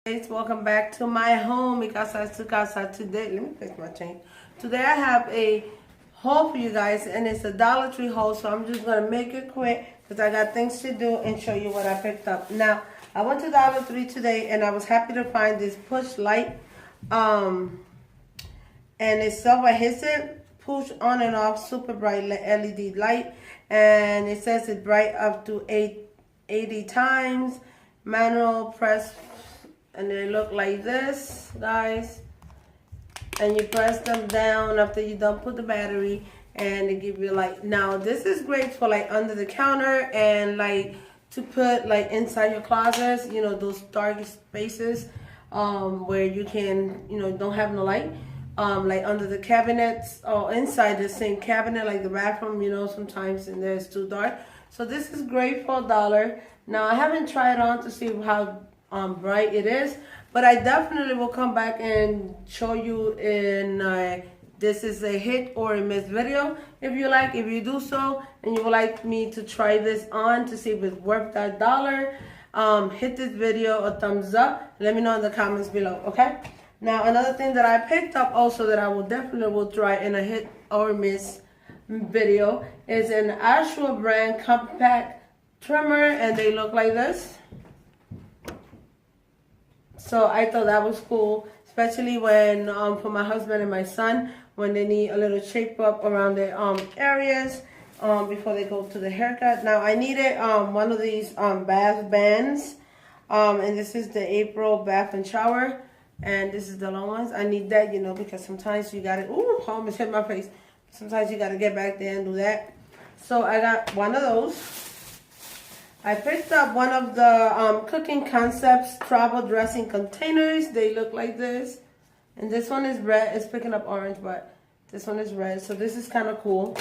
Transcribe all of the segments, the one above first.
Welcome back to my home. Mi casa es tu casa. Today, let me fix my chain. Today I have a haul for you guys, and it's a Dollar Tree haul. So I'm just gonna make it quick because I got things to do and show you what I picked up. Now I went to Dollar Tree today, and I was happy to find this push light. And it's self-adhesive, push on and off, super bright LED light, and it says it's bright up to 80 times. Manual press. And they look like this, guys. And you press them down after you done put the battery, and they give you light. Now this is great for like under the counter and like to put like inside your closets, you know, those dark spaces where you can, you know, don't have no light. Like under the cabinets or inside the same cabinet, like the bathroom, you know, sometimes in there it's too dark. So this is great for $1. Now I haven't tried on to see how bright it is, but I definitely will come back and show you in this is a hit or a miss video. If you do so and you would like me to try this on to see if it's worth that $1, hit this video a thumbs up. Let me know in the comments below, okay? Now another thing that I picked up also that I will definitely try in a hit or miss video is an Ashwa brand compact trimmer, and they look like this. So I thought that was cool, especially when for my husband and my son, when they need a little shape up around their areas before they go to the haircut. Now I needed one of these bath bands, and this is the April bath and shower, and this is the long ones. I need that, you know, because sometimes you gotta, ooh, almost hit my face. Sometimes you gotta get back there and do that. So I got one of those. I picked up one of the Cooking Concepts travel dressing containers. They look like this. And this one is red. It's picking up orange, but this one is red. So this is kind of cool.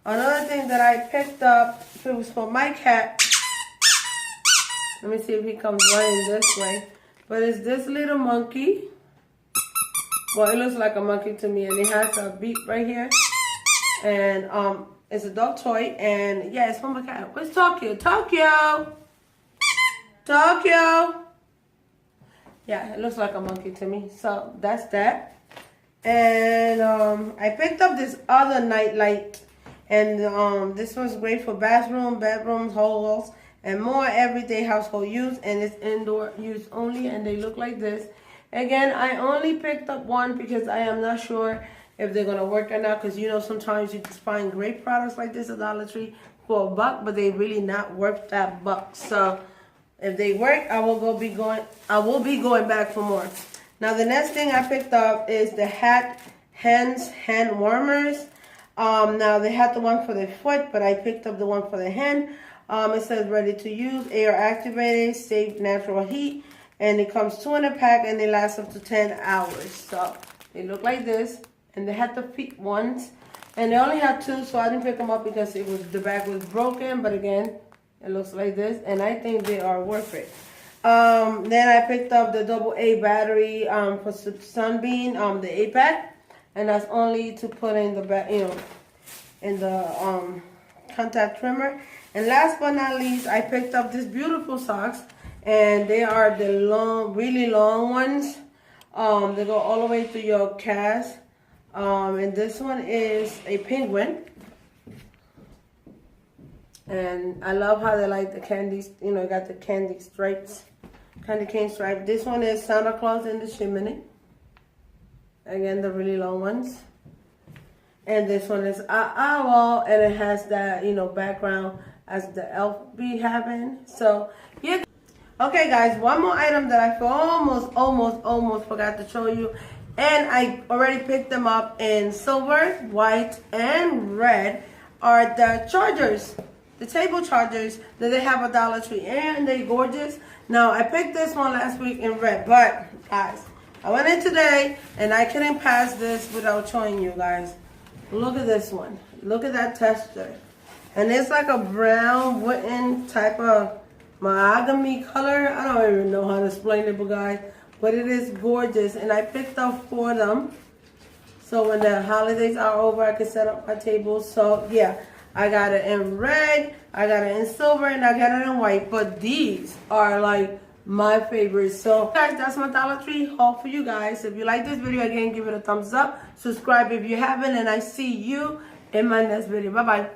Another thing that I picked up, it was for my cat. Let me see if he comes running this way. But it's this little monkey. Well, it looks like a monkey to me. And it has a beak right here. And it's a dog toy, and yeah, it's from my cat. Where's Tokyo? Tokyo! Tokyo! Yeah, it looks like a monkey to me. So that's that. And I picked up this other night light, and this one's great for bedrooms, halls, and more everyday household use, and it's indoor use only, and they look like this. Again, I only picked up one because I am not sure if they're gonna work or not, because you know sometimes you just find great products like this at Dollar Tree for $1, but they really not worth that $1. So if they work, I will be going back for more. Now the next thing I picked up is the hand warmers. Now they had the one for the foot, but I picked up the one for the hand. It says ready to use, air activated, save natural heat, and it comes 2 in a pack, and they last up to 10 hours. So they look like this. And they had the feet ones, and they only had 2, so I didn't pick them up because the bag was broken. But again, it looks like this, and I think they are worth it. Then I picked up the AA battery for Sunbeam, the 8-pack, and that's only to put in the back, you know, in the contact trimmer. And last but not least, I picked up these beautiful socks, and they are the long, really long ones. They go all the way to your calves. And this one is a penguin, and I love how they like the candies, you know, got the candy stripes, candy cane stripe. This one is Santa Claus in the Chimney, again the really long ones, and this one is owl, and it has that, you know, background as the elf be having. So yeah. Okay guys, one more item that I almost forgot to show you. And I already picked them up in silver, white, and red, are the chargers, the table chargers that they have at Dollar Tree, and they're gorgeous. Now, I picked this one last week in red, but guys, I went in today, and I couldn't pass this without showing you guys. Look at this one. Look at that texture. And it's like a brown wooden type of mahogany color. I don't even know how to explain it, but guys, but it is gorgeous, and I picked up 4 of them. So when the holidays are over, I can set up my table. So yeah, I got it in red, I got it in silver, and I got it in white. But these are like my favorite. So guys, that's my Dollar Tree haul for you guys. If you like this video, again, give it a thumbs up. Subscribe if you haven't, and I see you in my next video. Bye bye.